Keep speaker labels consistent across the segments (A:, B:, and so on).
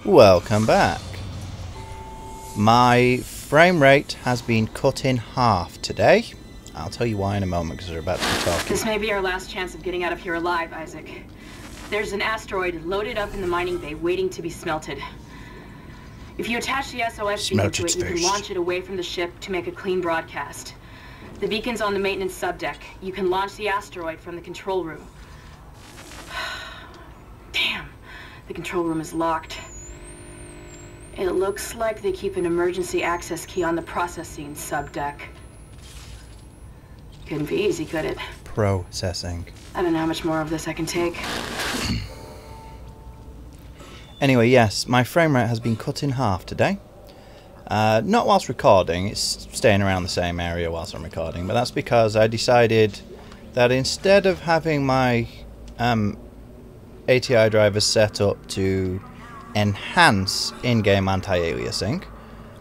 A: Welcome back. My frame rate has been cut in half today. I'll tell you why in a moment because we're about to be talking.
B: This may be our last chance of getting out of here alive, Isaac. There's an asteroid loaded up in the mining bay waiting to be smelted. If you attach the SOS beacon to it, you can launch it away from the ship to make a clean broadcast. The beacon's on the maintenance subdeck. You can launch the asteroid from the control room. Damn, the control room is locked. It looks like they keep an emergency access key on the processing subdeck. Couldn't be easy, could it?
A: Processing.
B: I don't know how much more of this I can take.
A: Anyway, yes, my frame rate has been cut in half today. Not whilst recording, it's staying around the same area whilst I'm recording, but that's because I decided that instead of having my ATI drivers set up to enhance in-game anti-aliasing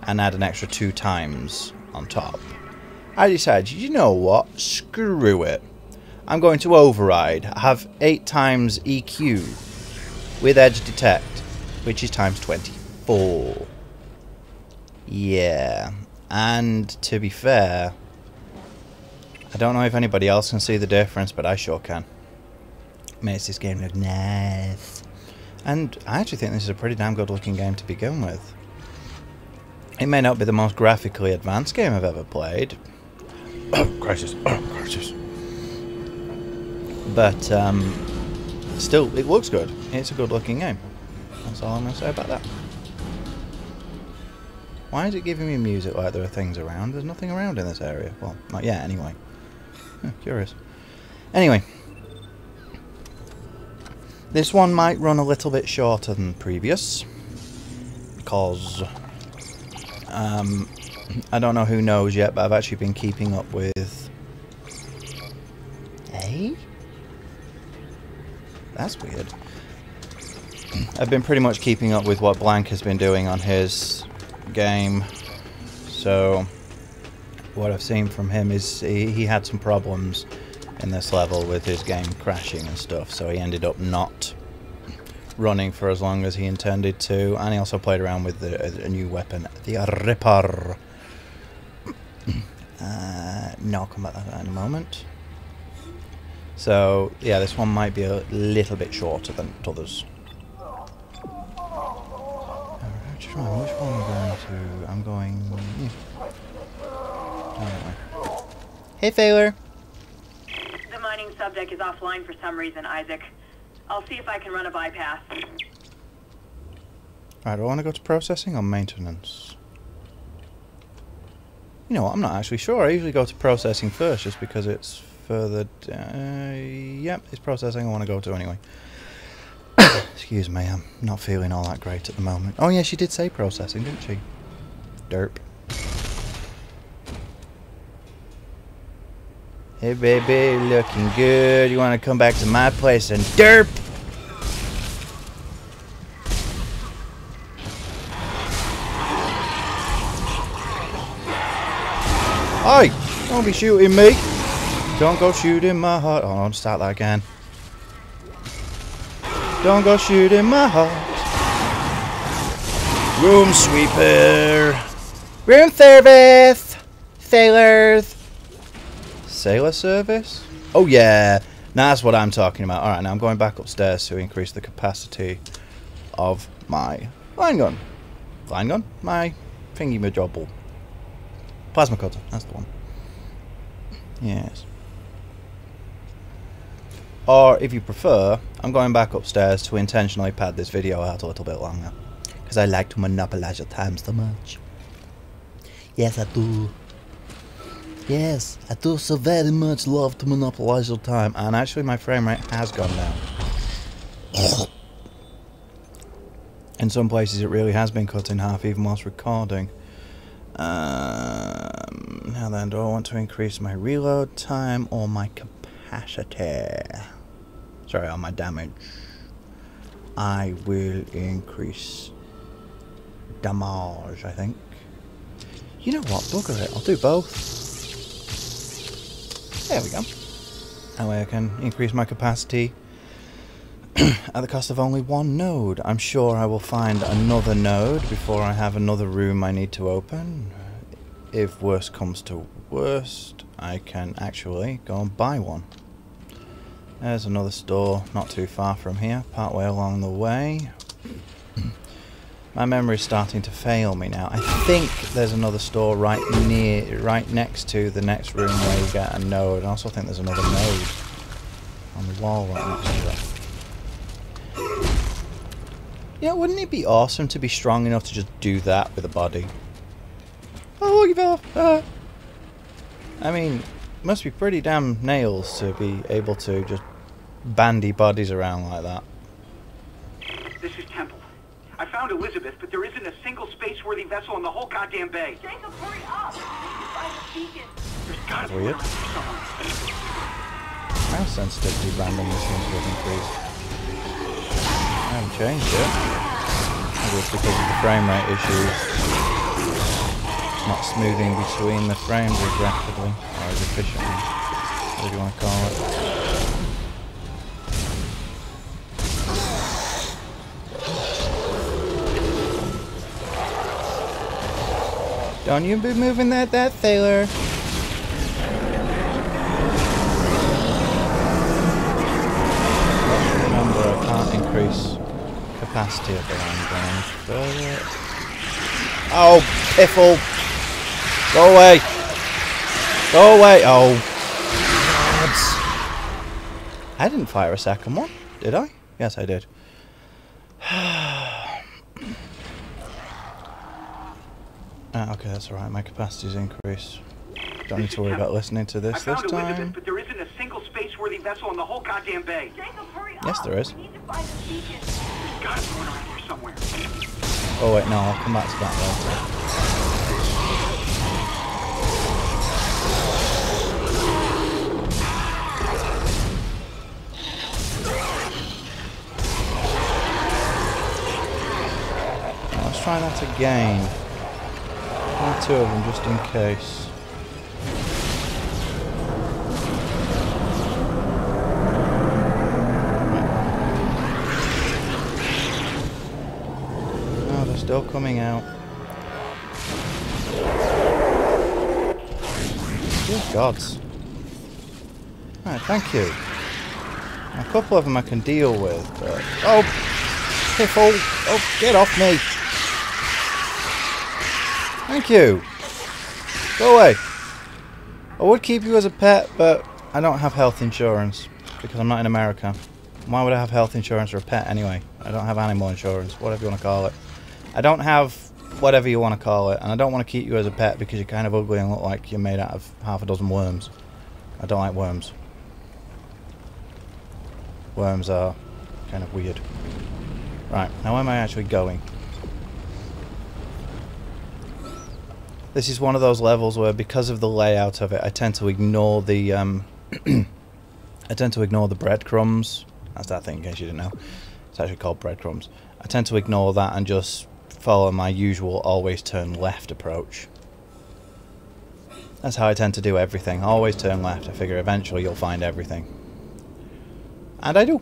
A: and add an extra 2 times on top, I decided, you know what, screw it. I'm going to override, have 8 times EQ with edge detect, which is times 24. Yeah, and to be fair, I don't know if anybody else can see the difference, but I sure can. Makes this game look nice. And I actually think this is a pretty damn good looking game to begin with. It may not be the most graphically advanced game I've ever played. Oh, crisis. Oh, crisis. But, still, it looks good. It's a good looking game. That's all I'm going to say about that. Why is it giving me music like there are things around? There's nothing around in this area. Well, not yet, anyway. Curious. Anyway. This one might run a little bit shorter than previous. Because I don't know who knows yet, but I've actually been keeping up with... Hey? That's weird. I've been pretty much keeping up with what Blank has been doing on his game. So, what I've seen from him is he had some problems in this level with his game crashing and stuff, so he ended up not running for as long as he intended to, and he also played around with a new weapon, the Ripper. No, I'll come back to that in a moment. So, yeah, this one might be a little bit shorter than others. Which one am I going to? I'm going... Anyway. Hey, Failure!
B: The mining subdeck is offline for some reason, Isaac. I'll see if I can run a bypass.
A: Right, do I want to go to processing or maintenance? You know what, I'm not actually sure. I usually go to processing first just because it's further... yep, it's processing I want to go to anyway. Excuse me, I'm not feeling all that great at the moment. Oh yeah, she did say processing, didn't she? Derp. Hey baby, looking good. You want to come back to my place and derp? Oi! Don't be shooting me! Don't go shooting my heart. Oh, I'll start that again. Don't go shooting my heart. Room sweeper. Room service. Sailors. Sailor service? Oh yeah. Now that's what I'm talking about. Alright, now I'm going back upstairs to increase the capacity of my line gun. Line gun? My thingy-majobble. Plasma cutter. That's the one. Yes. Or, if you prefer, I'm going back upstairs to intentionally pad this video out a little bit longer. Because I like to monopolize your time so much. Yes, I do. Yes, I do so very much love to monopolize your time. And actually, my frame rate has gone down. In some places, it really has been cut in half, even whilst recording. Now then, do I want to increase my reload time or my capacity? Sorry, on my damage. I will increase damage, I think. You know what? Bugger it. I'll do both. There we go. That way I can increase my capacity At the cost of only one node. I'm sure I will find another node before I have another room I need to open. If worst comes to worst, I can actually go and buy one. There's another store not too far from here, part way along the way. My memory's starting to fail me now. I think there's another store right next to the next room where you get a node. I also think there's another node on the wall right next to it. Yeah, wouldn't it be awesome to be strong enough to just do that with a body? Oh, look at that! I mean, it must be pretty damn nails to be able to just bandy bodies around like that.
C: This is Temple. I found Elizabeth, but there isn't a single space-worthy vessel in the whole goddamn bay.
B: Jacob, hurry up! Find the beacon.
C: There's gotta be
A: Weird. How sensitivity randomly seems to have increased. I haven't changed it. Maybe it's because of the frame rate issues. Not smoothing between the frames as rapidly, or as efficiently, whatever you want to call it. Don't you be moving that sailor. Remember, I can't increase capacity of the land any further. Oh, piffle! Go away! Go away! Oh, God. I didn't fire a second one, did I? Yes, I did. Okay, that's alright. My capacity's increased. Don't need to worry about listening to this time.
C: Elizabeth, but there isn't a single space-worthy vessel in the whole goddamn bay.
B: Jacob, hurry up!
A: Yes, there is.
B: We need to find the beacon.
C: There's gotta be one around here somewhere.
A: Oh wait, no, I'll come back to that later. Let's try that again. One, two of them, just in case. Oh, they're still coming out. Good gods. Alright, thank you. A couple of them I can deal with, but... Oh! Piffle! Oh, get off me! Thank you. Go away. I would keep you as a pet, but I don't have health insurance because I'm not in America. Why would I have health insurance for a pet anyway? I don't have animal insurance, whatever you want to call it. I don't have whatever you want to call it, and I don't want to keep you as a pet because you're kind of ugly and look like you're made out of half a dozen worms. I don't like worms. Worms are kind of weird. Right, now where am I actually going? This is one of those levels where, because of the layout of it, I tend to ignore the I tend to ignore the breadcrumbs. That's that thing, in case you didn't know. It's actually called breadcrumbs. I tend to ignore that and just follow my usual always turn left approach. That's how I tend to do everything. Always turn left. I figure eventually you'll find everything. And I do.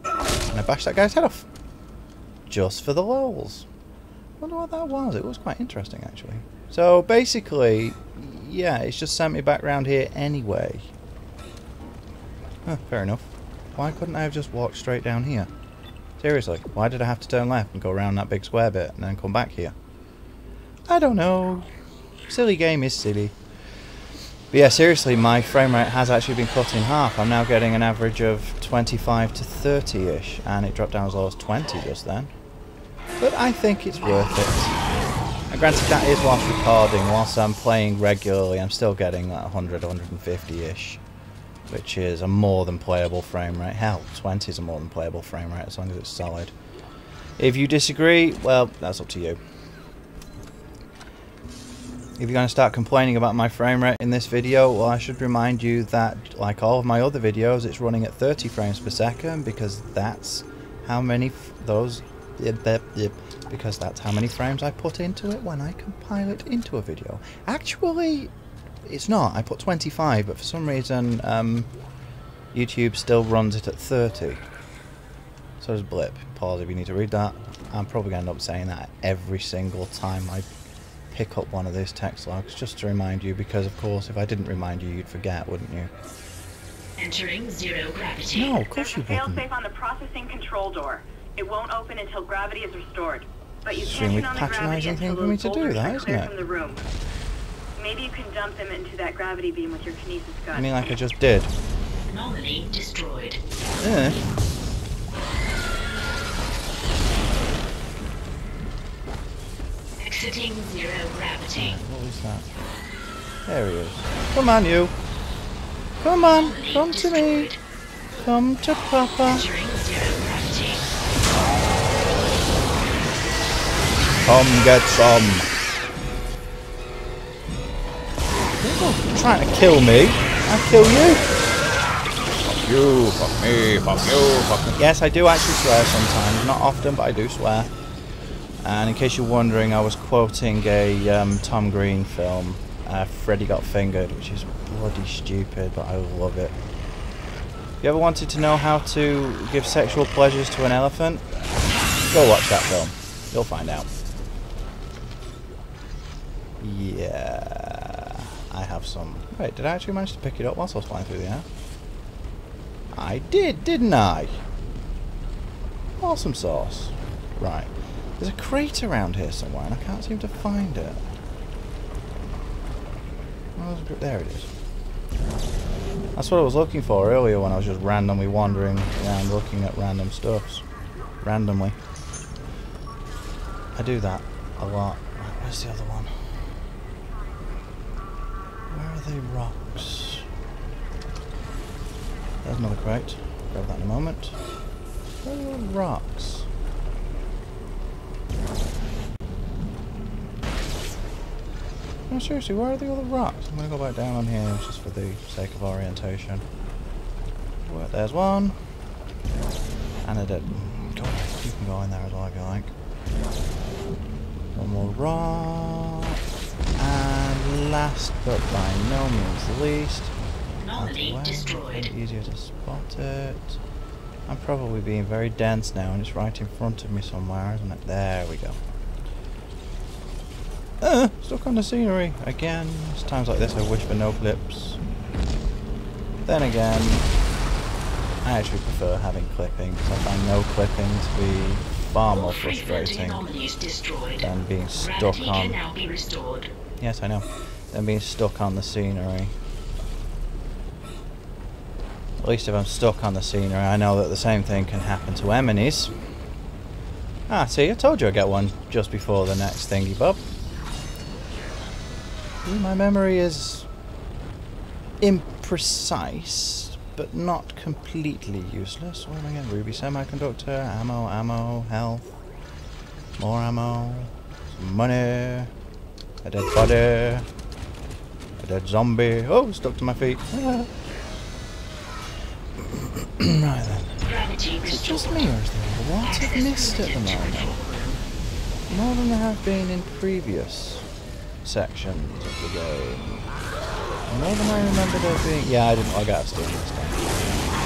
A: And I bash that guy's head off. Just for the lols. Wonder what that was. It was quite interesting, actually. So basically, yeah, it's just sent me back round here anyway. Huh, fair enough. Why couldn't I have just walked straight down here? Seriously, why did I have to turn left and go around that big square bit and then come back here? I don't know. Silly game is silly. But yeah, seriously, my frame rate has actually been cut in half. I'm now getting an average of 25 to 30-ish, and it dropped down as low as 20 just then. But I think it's worth it. And granted, that is whilst recording. Whilst I'm playing regularly, I'm still getting that 100, 150-ish, which is a more than playable frame rate. Hell, 20 is a more than playable frame rate, as long as it's solid. If you disagree, well, that's up to you. If you're going to start complaining about my frame rate in this video, well, I should remind you that, like all of my other videos, it's running at 30 frames per second, because that's how many because that's how many frames I put into it when I compile it into a video. Actually, it's not. I put 25, but for some reason, YouTube still runs it at 30. So does blip. Pause if you need to read that. I'm probably going to end up saying that every single time I pick up one of these text logs, just to remind you, because of course if I didn't remind you, you'd forget, wouldn't you?
D: Entering zero gravity.
A: No, of course you wouldn't.
B: Fail-safe on the processing control door. It won't open until gravity is restored. But you can't
A: Extremely
B: turn on the gravity
A: patronising
B: until
A: thing for me
B: those
A: to do,
B: boulders
A: that,
B: are
A: isn't
B: cleared
A: it?
B: from the room. Maybe you can dump them into that gravity beam with your kinesis gun.
A: I mean, like I just did.
D: Anomaly destroyed.
A: Yeah.
D: Exiting zero gravity.
A: What was that? There he is. Come on, you. Come on,
D: Anomaly
A: come to me.
D: destroyed.
A: Come to Papa.
D: Entering zero gravity.
A: Come get some. You're trying to kill me. I kill you. Fuck you, fuck me, fuck you, fuck me. Yes, I do actually swear sometimes. Not often, but I do swear. And in case you're wondering, I was quoting a Tom Green film, Freddy Got Fingered, which is bloody stupid, but I love it. You ever wanted to know how to give sexual pleasures to an elephant? Go watch that film. You'll find out. Yeah, I have some. Wait, did I actually manage to pick it up whilst I was flying through the air? I did, didn't I? Awesome sauce. Right. There's a crate around here somewhere and I can't seem to find it. Oh, there it is. That's what I was looking for earlier when I was just randomly wandering around looking at random stuffs. Randomly. I do that a lot. Right, where's the other one? Where are the rocks? There's another crate. Grab that in a moment. Where are the rocks? No, seriously, where are the other rocks? I'm going to go back down on here just for the sake of orientation. Well, there's one. And a dead. Go on, you can go in there as well if you like. One more rock. And last but by no means least,
D: Anomaly destroyed.
A: easier to spot it. I'm probably being very dense now and it's right in front of me somewhere, isn't it? There we go. Stuck on the scenery again. It's times like this I wish for no clips. Then again, I actually prefer having clipping because I find no clipping to be far more frustrating than being stuck on.
D: Now be restored.
A: Yes, I know. Than being stuck on the scenery. At least if I'm stuck on the scenery, I know that the same thing can happen to enemies. Ah, see, I told you I'd get one just before the next thingy bob. My memory is imprecise, but not completely useless. What am I getting? Ruby semiconductor, ammo, health, more ammo, some money, a dead body, a dead zombie. Oh, stuck to my feet. Ah. Right then. Is it just me or is there a lot of mist at the moment? More than there have been in previous sections of the game. More than I remember there being. Yeah, I didn't log out of Steam this time.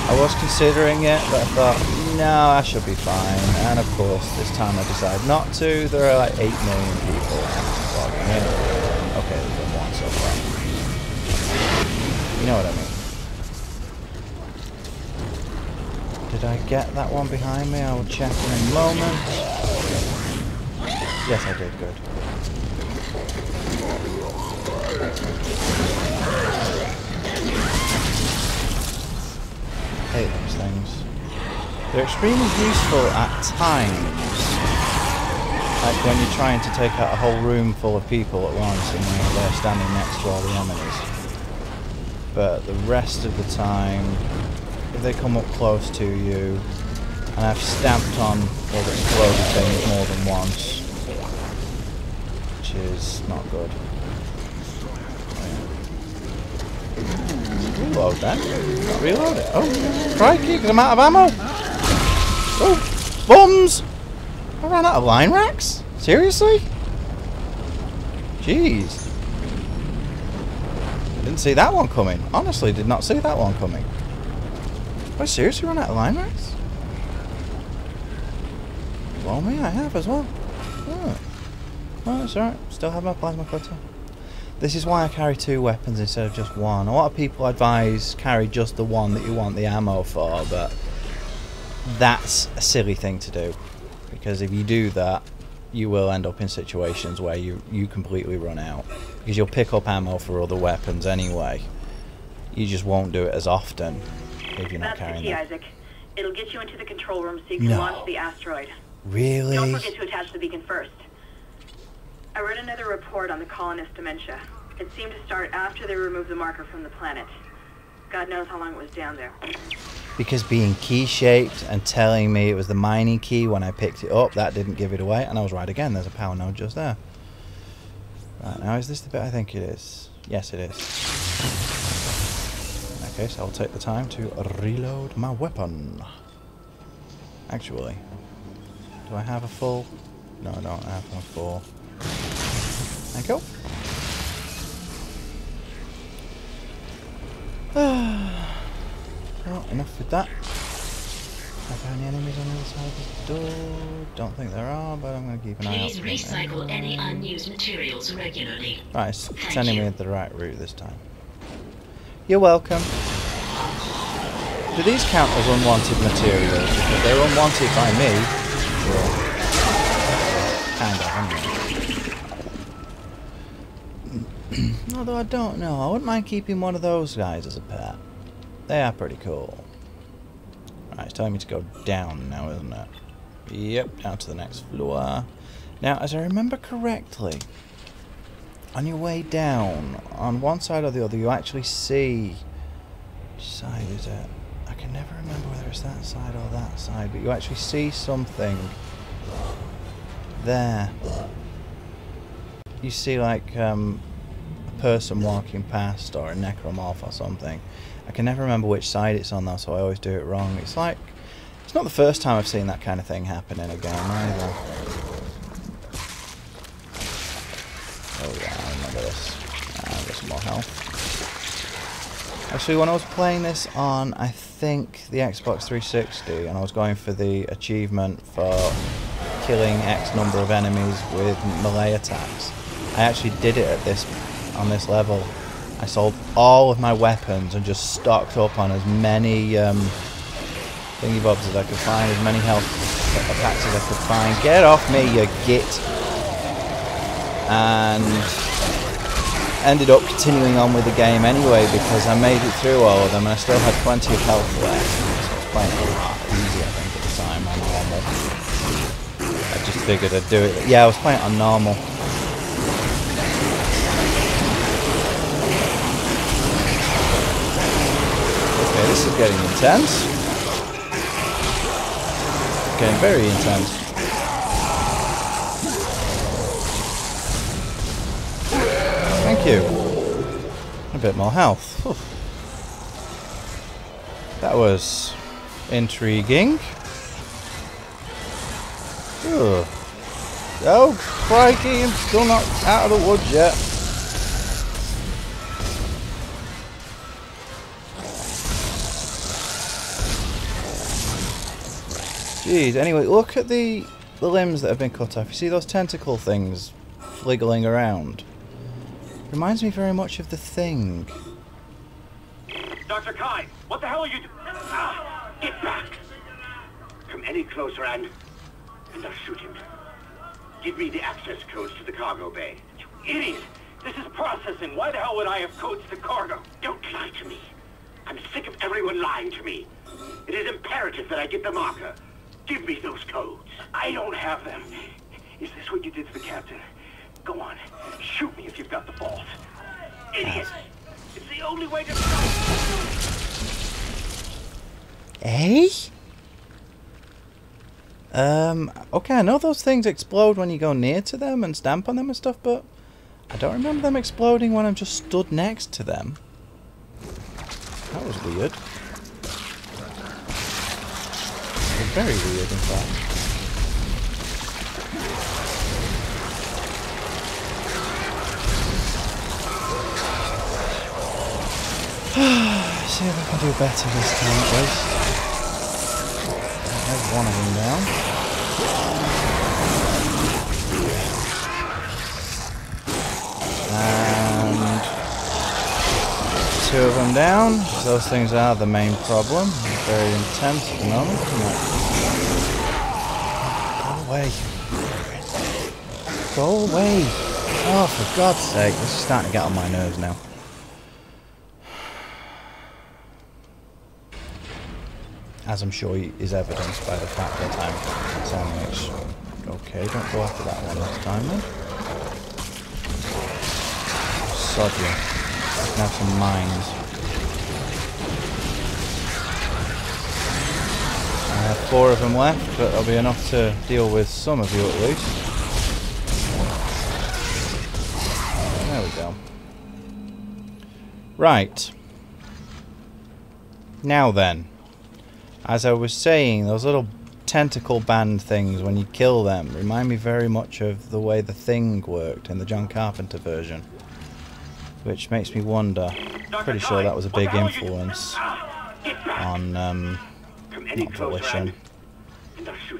A: I was considering it, but I thought, no, I should be fine. And of course, this time I decided not to. There are like 8 million people logging in. Okay, there's been one so far. You know what I mean. Did I get that one behind me? I will check in a moment. Yes, I did. Good. Hate those things. They're extremely useful at times. Like when you're trying to take out a whole room full of people at once and they're standing next to all the enemies. But the rest of the time, if they come up close to you, and I've stamped on or exploded things more than once, which is not good. Reload that. Not reload it. Oh, crikey, because I'm out of ammo. Oh, bombs! I ran out of line racks? Seriously? Jeez. Didn't see that one coming. Honestly, did not see that one coming. I seriously run out of line racks? Well, me, I have as well. Oh. Well, that's alright. Still have my plasma cutter. This is why I carry 2 weapons instead of just one. A lot of people advise carry just the one that you want the ammo for, but that's a silly thing to do. Because if you do that, you will end up in situations where you completely run out. Because you'll pick up ammo for other weapons anyway. You just won't do it as often if you're not carrying them.
B: That's the key, Isaac. It'll get you into the control room so you can launch the asteroid.
A: Really?
B: Don't forget to attach the beacon first. I read another report on the colonist dementia. It seemed to start after they removed the marker from the planet. God knows how long it was down there.
A: Because being key-shaped and telling me it was the mining key when I picked it up, that didn't give it away. And I was right again. There's a power node just there. Right, now is this the bit I think it is? Yes, it is. Okay, so I'll take the time to reload my weapon. Actually, do I have a full? No, I don't have a full. Thank you. Well, enough with that. Are there any enemies on the other side of the door? Don't think there are, but I'm going to keep an eye out.
D: Please recycle any unused materials regularly.
A: Right, it's sending me the right route this time. You're welcome. Do these count as unwanted materials? If they're unwanted by me, well, kind of, anyway. Although I don't know, I wouldn't mind keeping one of those guys as a pet. They are pretty cool. Right, it's telling me to go down now, isn't it? Yep, down to the next floor. Now, as I remember correctly, on your way down, on one side or the other, you actually see... Which side is it? I can never remember whether it's that side or that side, but you actually see something there. You see, like, a person walking past, or a necromorph or something. I can never remember which side it's on though, so I always do it wrong. It's like, it's not the first time I've seen that kind of thing happen in a game either. Oh yeah, I remember this. I've got some more health. Actually, when I was playing this on, I think, the Xbox 360, and I was going for the achievement for killing X number of enemies with melee attacks, I actually did it at on this level. I sold all of my weapons and just stocked up on as many thingy bobs as I could find, as many health attacks as I could find. Get off me, you git! And ended up continuing on with the game anyway because I made it through all of them and I still had plenty of health left. So I was playing a lot easy, I think, at the time on normal. I just figured I'd do it. Yeah, I was playing it on normal. Okay, this is getting intense. Getting very intense. Thank you. A bit more health. Whew. That was intriguing. Ugh. Oh, crikey, I'm still not out of the woods yet. Jeez, anyway, look at the limbs that have been cut off. You see those tentacle things fliggling around? Reminds me very much of The Thing.
C: Dr. Kai, what the hell are you doing? Ah, get back! Come any closer and I'll shoot him. Give me the access codes to the cargo bay. You idiot! This is processing. Why the hell would I have codes to cargo? Don't lie to me. I'm sick of everyone lying to me. It is imperative that I get the marker. Give me those codes. I don't have them. Is this what you did to the captain? Go on. Shoot me if you've got the balls. Idiot! It's the only way to...
A: Eh? Okay, I know those things explode when you go near to them and stamp on them and stuff, but I don't remember them exploding when I'm just stood next to them. That was weird. Very weird, in fact. See if I can do better this time, at least. There's one of them down. And 2 of them down. Those things are the main problem. Very intense at the moment. Go away. Go away. Oh, for God's sake. This is starting to get on my nerves now. As I'm sure is evidenced by the fact that I'm sandwich. Okay, don't go after that one this time then. Sod you. I can have some mines. I have 4 of them left, but that'll be enough to deal with some of you at least. There we go. Right. Now then. As I was saying, those little tentacle band things, when you kill them, remind me very much of the way The Thing worked in the John Carpenter version. Which makes me wonder. Pretty sure that was a big influence on not Volition.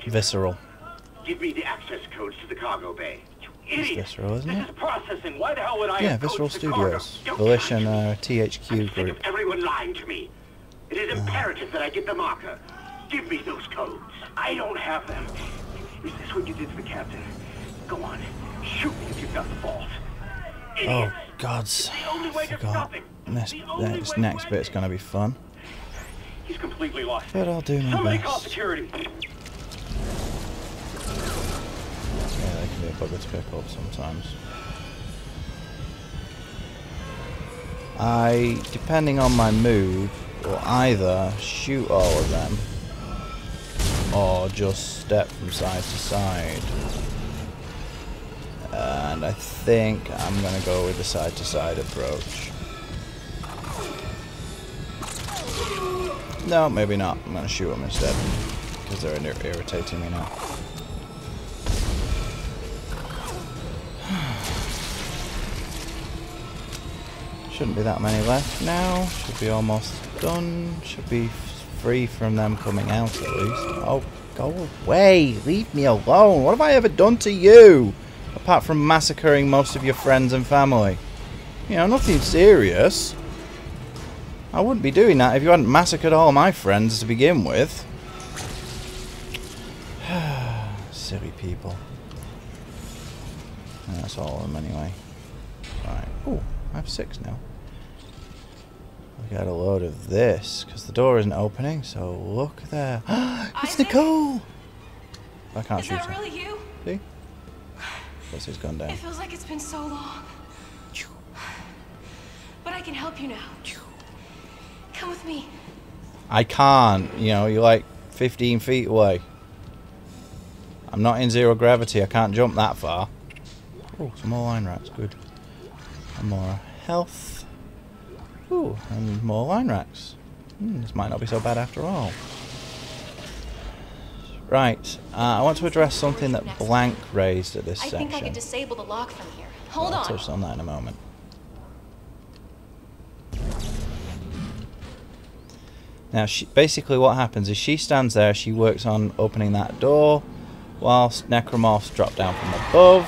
A: Visceral.
C: Give me the access codes to the cargo bay.
A: It's Visceral, isn't it?
C: Processing. Why the hell would I
A: Yeah, Visceral Studios. Volition THQ group.
C: Everyone lying to me. It is imperative that I get the marker. Give me those codes. I don't have them. Is this what you did to the captain? Go on. Shoot me if you've got the balls.
A: Oh, gods. I forgot. This next bit's gonna be fun.
C: He's completely lost.
A: But I'll do my
C: Somebody call
A: best.
C: security.
A: Yeah, they can be a bugger to pick up sometimes. Depending on my mood, will either shoot all of them or just step from side to side. And I think I'm going to go with the side to side approach. No, maybe not. I'm going to shoot them instead because they're irritating me now. Shouldn't be that many left now. Should be almost done. Should be free from them coming out at least. Oh, go away. Leave me alone. What have I ever done to you? Apart from massacring most of your friends and family. You know, nothing serious. I wouldn't be doing that if you hadn't massacred all my friends to begin with. Silly people. And that's all of them anyway. Right. Oh, I have 6 now. We got a load of this because the door isn't opening. So look there. It's
E: Isaac?
A: Nicole. I can't
E: Is
A: shoot
E: that
A: her.
E: really you?
A: See? Plus he's gone down.
E: It feels like it's been so long. But I can help you now. Come with me.
A: I can't. You know, you're like 15 feet away. I'm not in 0 gravity. I can't jump that far. Oh, some more line rats. Good. And more health. Ooh, and more line rats. This might not be so bad after all. Right. I want to address something that Blank raised at this section.
E: I think I could disable the lock from here. Hold
A: I'll
E: on.
A: touch on that in a moment. Now, basically what happens is she stands there, she works on opening that door, whilst necromorphs drop down from above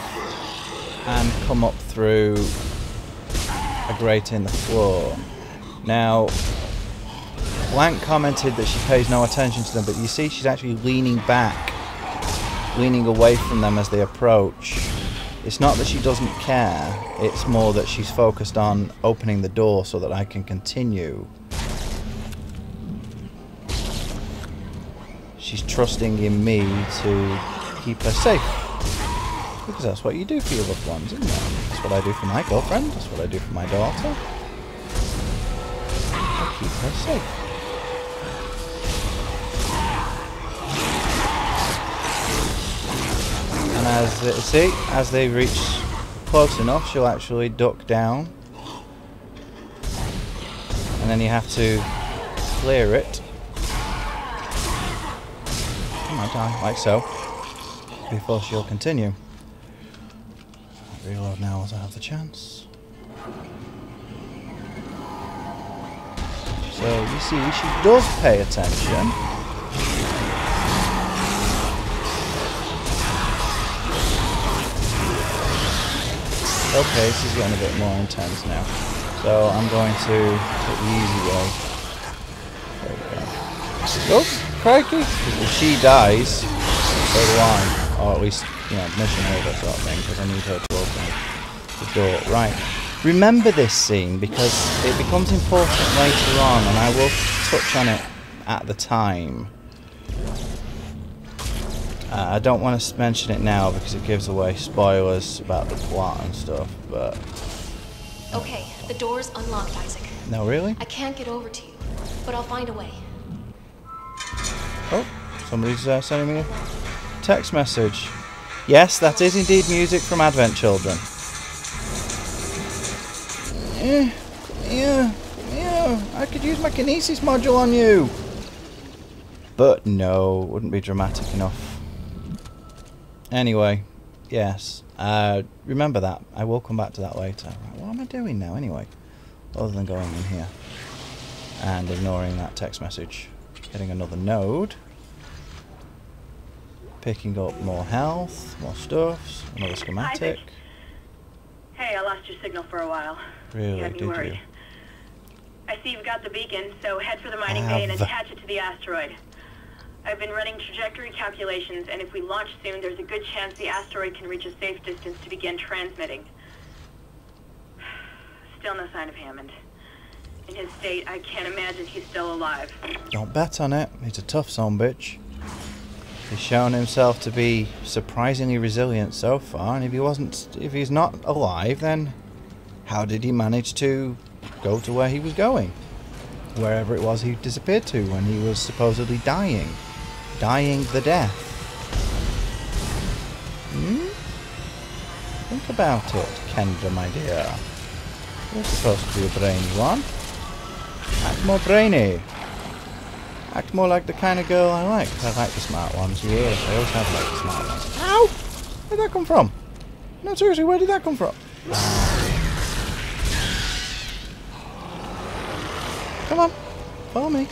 A: and come up through a grate in the floor. Now, Blank commented that she pays no attention to them, but you see she's actually leaning back, leaning away from them as they approach. It's not that she doesn't care, it's more that she's focused on opening the door so that I can continue. She's trusting in me to keep her safe. Because that's what you do for your loved ones, isn't it? That's what I do for my girlfriend, that's what I do for my daughter. I keep her safe. And as they reach close enough, she'll actually duck down. And then you have to clear it. Like so, before she'll continue. I'll reload now as I have the chance. So you see, she does pay attention. Okay, this is getting a bit more intense now. So I'm going to take the easy way. There we go. Oh, crikey! If she dies, so do I. Or at least, you know, mission over sort of thing, because I need her to open the door. Right. Remember this scene, because it becomes important later on, and I will touch on it at the time. I don't want to mention it now because it gives away spoilers about the plot and stuff, but...
E: Okay, the door's unlocked, Isaac.
A: No, really?
E: I can't get over to you, but I'll find a way.
A: Oh, somebody's sending me a text message. Yes, that is indeed music from Advent Children. Yeah, I could use my kinesis module on you. But no, it wouldn't be dramatic enough. Anyway, yes, remember that. I will come back to that later. Right, what am I doing now anyway? Other than going in here and ignoring that text message. Getting another node. Picking up more health, more stuffs, another schematic.
B: Isaac. Hey, I lost your signal for a while.
A: Really,
B: You had me
A: did
B: worried.
A: you?
B: I see you've got the beacon, so head for the mining bay and attach it to the asteroid. I've been running trajectory calculations, and if we launch soon, there's a good chance the asteroid can reach a safe distance to begin transmitting. Still no sign of Hammond. In his state, I can't imagine he's still alive.
A: Don't bet on it. He's a tough son bitch. He's shown himself to be surprisingly resilient so far, and if he's not alive, then how did he manage to go to where he was going? Wherever it was he disappeared to when he was supposedly dying. Dying the death. Think about it, Kendra, my dear. You're supposed to be a brainy one. Act more brainy. Act more like the kind of girl I like. I like the smart ones, yes. I always have liked the smart ones. Ow! Where'd that come from? No, seriously, where did that come from? Come on, follow me.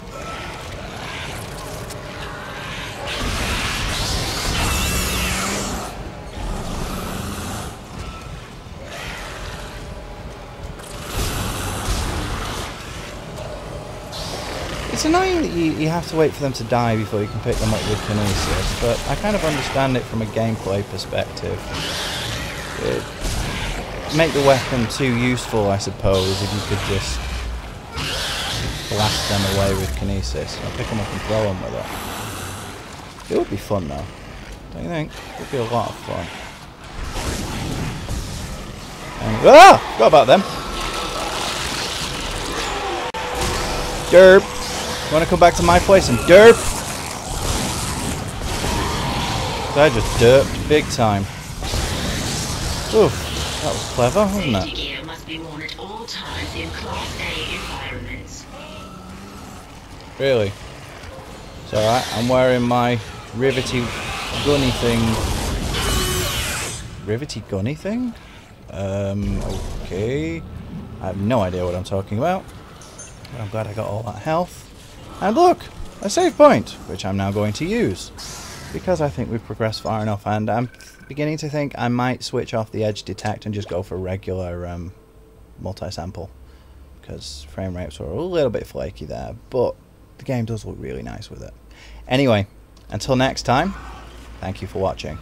A: It's annoying that you have to wait for them to die before you can pick them up with kinesis, but I kind of understand it from a gameplay perspective. It'd make the weapon too useful, I suppose, if you could just blast them away with kinesis. Or pick them up and throw them with it. It would be fun though, don't you think? It would be a lot of fun. And, forgot about them. Derp. Want to come back to my place and derp? I just derped big time. Oof, that was clever, wasn't
D: Safety
A: it?
D: gear must be worn at all times in Class A environments.
A: Really? It's alright, I'm wearing my rivety gunny thing. Rivety gunny thing? Okay. I have no idea what I'm talking about. But I'm glad I got all that health. And look! A save point! Which I'm now going to use. Because I think we've progressed far enough, and I'm beginning to think I might switch off the edge detect and just go for regular multi-sample. Because frame rates were a little bit flaky there, but the game does look really nice with it. Anyway, until next time, thank you for watching.